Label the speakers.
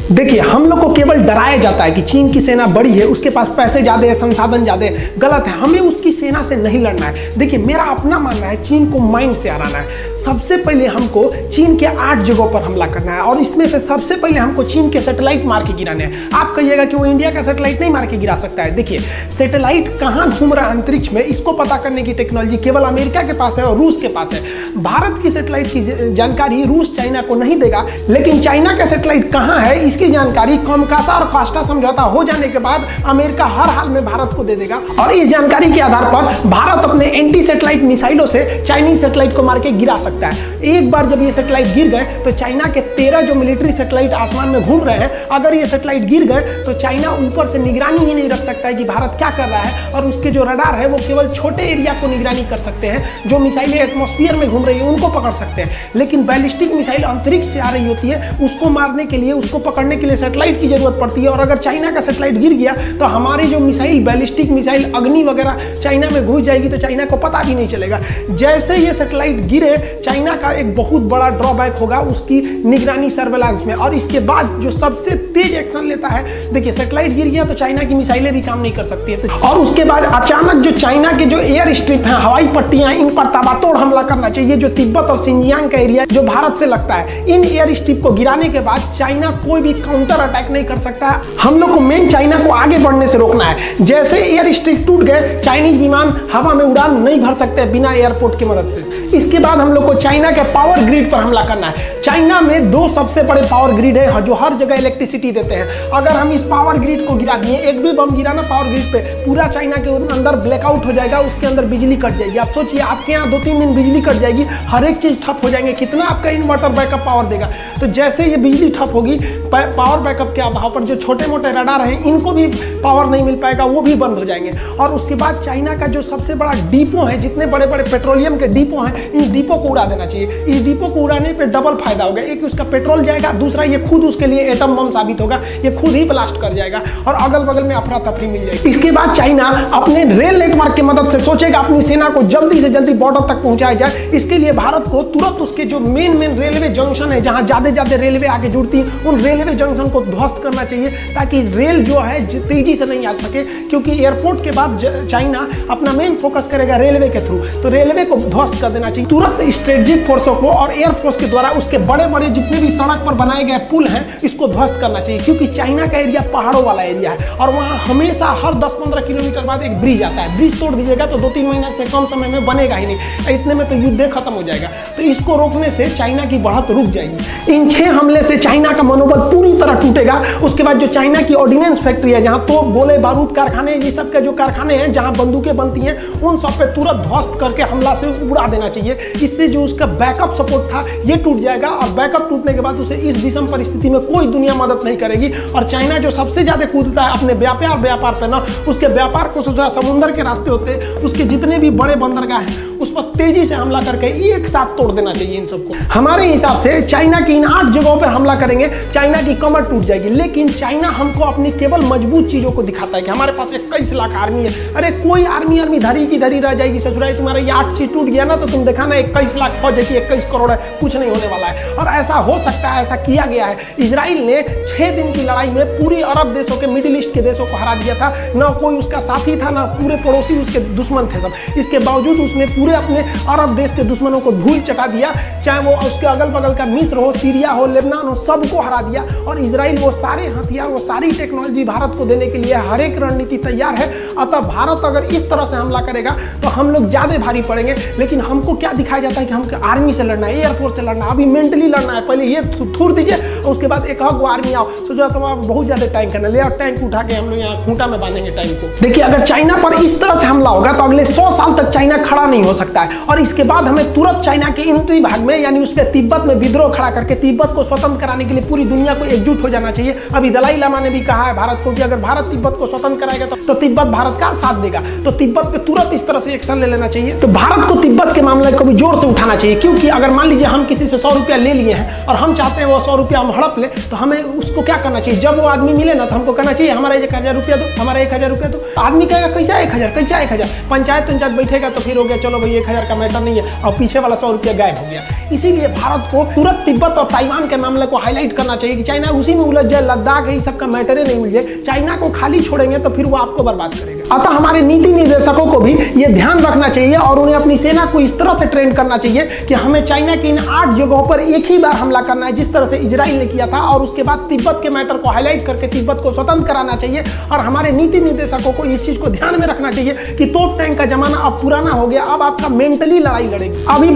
Speaker 1: देखिए, हम लोग को केवल डराया जाता है कि चीन की सेना बड़ी है, उसके पास पैसे ज्यादा है, संसाधन ज्यादा है। गलत है, हमें उसकी सेना से नहीं लड़ना है। देखिए, मेरा अपना मानना है चीन को माइंड से हराना है। सबसे पहले हमको चीन के 8 जगहों पर हमला करना है और इसमें से सबसे पहले हमको चीन के सैटेलाइट मार के गिराने हैं। आप कहिएगा कि वो इंडिया का सैटेलाइट नहीं मार के गिरा सकता है। देखिए, सैटेलाइट कहाँ घूम रहा है अंतरिक्ष में, इसको पता करने की टेक्नोलॉजी केवल अमेरिका के पास है और रूस के पास है। भारत की सैटेलाइट की जानकारी रूस चाइना को नहीं देगा, लेकिन चाइना का सैटेलाइट कहाँ है इसकी जानकारी कमकासा और फास्टा समझौता हो जाने के बाद अमेरिका हर हाल में भारत को दे देगा और इस जानकारी के आधार पर भारत अपने एंटी सैटेलाइट मिसाइलों से चाइनीज सैटेलाइट को मार के गिरा सकता है। एक बार जब ये सैटेलाइट गिर गए तो चाइना के 13 जो मिलिट्री सैटेलाइट आसमान में घूम रहे हैं, अगर ये सैटेलाइट गिर गए तो चाइना ऊपर से निगरानी ही नहीं रख सकता है कि भारत क्या कर रहा है और उसके जो रडार है वो केवल छोटे एरिया को निगरानी कर सकते हैं। जो मिसाइलें एटमॉस्फेयर में घूम रही है उनको पकड़ सकते हैं, लेकिन बैलिस्टिक मिसाइल अंतरिक्ष से आ रही होती है, उसको मारने के लिए, उसको पकड़ने के लिए सैटेलाइट की जरूरत पड़ती है। और अगर चाइना का सैटेलाइट गिर गया तो हमारी जो मिसाइल, बैलिस्टिक मिसाइल अग्नि वगैरह चाइना में घुस जाएगी तो चाइना को पता भी नहीं चलेगा। जैसे ये सैटेलाइट गिरे, चाइना का एक बहुत बड़ा ड्रॉबैक होगा उसकी निगरानी सर्वेलांस में। और इसके बाद जो सबसे तेज एक्शन लेता है, देखिए सैटेलाइट गिर गया तो चाइना की मिसाइलें भी काम नहीं कर सकती है। और उसके बाद अचानक जो चाइना के जो एयर स्ट्रिप है, हवाई पट्टियां, इन पर ताबड़तोड़ हमला करना चाहिए। जो तिब्बत और सिंजियांग का एरिया जो भारत से लगता है, इन एयर स्ट्रिप को गिराने के बाद चाइना कोई भी काउंटर अटैक नहीं कर सकता है। हम लोग को मेन चाइना को आगे बढ़ने से रोकना है। जैसे एयर स्ट्रिप टूट गए, चाइनीज विमान हवा में उड़ान नहीं भर सकते बिना एयरपोर्ट की मदद से। इसके बाद हम लोग को चाइना के पावर ग्रिड पर हमला करना है। चाइना में 2 सबसे बड़े पावर ग्रिड है जो हर जगह इलेक्ट्रिसिटी देते हैं। अगर हम इस पावर ग्रिड को गिरा दिए, एक भी बम गिराना पावर ग्रिड पे, पूरा चाइना के अंदर ब्लैकआउट हो जाएगा, उसके अंदर बिजली कट जाएगी। आप सोचिए, आपके यहाँ 2-3 दिन बिजली कट जाएगी, हर एक चीज ठप हो जाएंगे, कितना आपका इन्वर्टर बैकअप पावर देगा। तो जैसे ये बिजली ठप होगी, पावर बैकअप के अभाव पर जो छोटे मोटे रडार हैं इनको भी पावर नहीं मिल पाएगा, वो भी बंद हो जाएंगे। और उसके बाद चाइना का जो सबसे बड़ा डिपो है, जितने बड़े बड़े पेट्रोलियम के डिपो हैं, इन डिपो को उड़ा देना चाहिए। इस डिपो को उड़ाने पे डबल फायदा होगा, एक उसका पेट्रोल जाएगा, दूसरा ये खुद उसके लिए एटम बम साबित होगा, ये खुद ही ब्लास्ट कर जाएगा और अगल बगल में अफरा तफरी मिल जाएगी। इसके बाद चाइना अपने रेल नेटवर्क की मदद से सोचेगा अपनी सेना को जल्दी से जल्दी बॉर्डर तक पहुंचाया जाए। इसके लिए भारत को तुरंत उसके जो मेन रेलवे जंक्शन है, जहां ज्यादा रेलवे आगे जुड़ती है, उन रेलवे जंक्शन को ध्वस्त करना चाहिए ताकि रेल जो है तेजी से नहीं आ सके, क्योंकि एयरपोर्ट के बाद चाइना अपना मेन फोकस करेगा रेलवे के थ्रू। तो रेलवे को ध्वस्त कर देना चाहिए तुरंत। स्ट्रेटेजिक फोर्सों को और एयरफोर्स के द्वारा उसके बड़े बड़े जितने भी सड़क पर बनाए गए पुल हैं, इसको ध्वस्त करना चाहिए, क्योंकि चाइना का एरिया पहाड़ों वाला एरिया है और वहां हमेशा हर 10-15 किलोमीटर बाद एक ब्रिज आता है। ब्रिज तोड़ दीजिएगा तो 2-3 महीने से कम समय में बनेगा ही नहीं, इतने में तो युद्ध खत्म हो जाएगा। तो इसको रोकने से चाइना की बढ़त रुक जाएगी। इन 6 हमले से चाइना का मनोबल पूरी तरह टूटेगा। उसके बाद जो चाइना की ऑर्डिनेंस फैक्ट्री है, जहां तो गोले बारूद कारखाने, ये सब के जो कारखाने हैं जहां बंदूकें बनती हैं, उन सब पे तुरंत ध्वस्त करके हमला से उड़ा देना चाहिए। इससे जो उसका बैकअप सपोर्ट था ये टूट जाएगा और बैकअप टूटने के बाद उसे इस विषम परिस्थिति में कोई दुनिया मदद नहीं करेगी। और चाइना जो सबसे ज्यादा कूदता है अपने व्यापार पे ना, उसके व्यापार को समुद्र के रास्ते होते, उसके जितने भी बड़े बंदरगाह हैं उस पर तेजी से हमला करके एक साथ तोड़ देना चाहिए इन सबको। हमारे हिसाब से चाइना की इन 8 जगहों पर हमला करेंगे, चाइना की कमर टूट जाएगी। लेकिन चाइना हमको अपनी केवल मजबूत चीजों को दिखाता है कि हमारे पास 21 लाख आर्मी है। अरे कोई आर्मी धरी की धरी रह जाएगी ससुराई, तुम्हारा ये 8 चीज टूट गया ना तो तुम देखा ना 21 लाख फौज है कि 21 करोड़ है, कुछ नहीं होने वाला है। और ऐसा हो सकता है, ऐसा किया गया है। इजराइल ने 6 दिन की लड़ाई में पूरी अरब देशों के, मिडिल ईस्ट के देशों को हरा दिया था। ना कोई उसका साथी था, ना पूरे पड़ोसी उसके दुश्मन थे सब। इसके बावजूद उसने पूरे अपने अरब देश के दुश्मनों को धूल चटा दिया, चाहे वो उसके अगल बगल का मिस्र हो, सीरिया हो, लेबनान हो, सबको हरा दिया। और इजराइल वो सारे हथियार, वो सारी टेक्नोलॉजी भारत को देने के लिए हर एक रणनीति तैयार है। अतः भारत अगर इस तरह से हमला करेगा तो हम लोग ज्यादा भारी पड़ेंगे। लेकिन हमको क्या दिखाया जाता है कि हमको आर्मी से लड़ना है, एयरफोर्स से लड़ना है, अभी मेंटली लड़ना है। पहले ये थूर दीजिए और उसके बाद एक आर्मी आओ। सोचा तो आप बहुत ज्यादा टैंक है ना, ले और टैंक उठा के हम लोग यहाँ खूंटा में बांधेंगे टैंक को। देखिए, अगर चाइना पर इस तरह से हमला होगा तो अगले 100 साल तक चाइना खड़ा नहीं हो सकता है। और इसके बाद हमें तुरंत चाइना के इंतरी भाग में, यानी उस पर तिब्बत में विद्रोह खड़ा करके तिब्बत को स्वतंत्र कराने के लिए पूरी दुनिया को एकजुट हो जाना चाहिए। अभी दलाई लामा ने भी कहा है भारत को कि अगर भारत तिब्बत को स्वतंत्र कराएगा तो तिब्बत भारत का साथ देगा। तो तिब्बत पे तुरंत इस तरह से एक्शन ले लेना चाहिए। तो भारत को तिब्बत के मामले को भी जोर से उठाना चाहिए, क्योंकि अगर मान लीजिए हम किसी से 100 रुपया ले लिए हैं और हम चाहते हैं वो 100 रुपया हम हड़प ले, तो हमें उसको क्या करना चाहिए? जब वो आदमी मिले ना तो हमको कहना चाहिए हमारा 1000 रुपया दो, हमारा 1000 रुपया दो। आदमी कहेगा कैसा 1000, कैसा 1000? पंचायत बैठेगा तो फिर हो गया, चलो भैया ये 1000 का मैटर नहीं है, और पीछे वाला 100 रुपया गायब हो गया। इसीलिए भारत को तुरंत तिब्बत और ताइवान के मामले को हाईलाइट करना चाहिए कि चाइना उसी में उलझ जाए, लद्दाख ये सब का मैटर नहीं मिल जाए। चाइना को खाली छोड़ेंगे तो फिर वो आपको बर्बाद करेगा। अतः हमारे नीति निर्देशकों को भी ये ध्यान रखना चाहिए और उन्हें अपनी सेना को इस तरह से ट्रेन करना चाहिए कि हमें चाइना की इन 8 जगहों पर एक ही बार हमला करना है, जिस तरह से इजराइल ने किया था, और उसके बाद तिब्बत के मैटर को हाईलाइट करके तिब्बत को स्वतंत्र कराना चाहिए। और हमारे नीति निर्देशकों को इस चीज को ध्यान में रखना चाहिए कि तोप टैंक का जमाना अब पुराना हो गया, अब आपका मेंटली लड़ाई लड़ेगी। अभी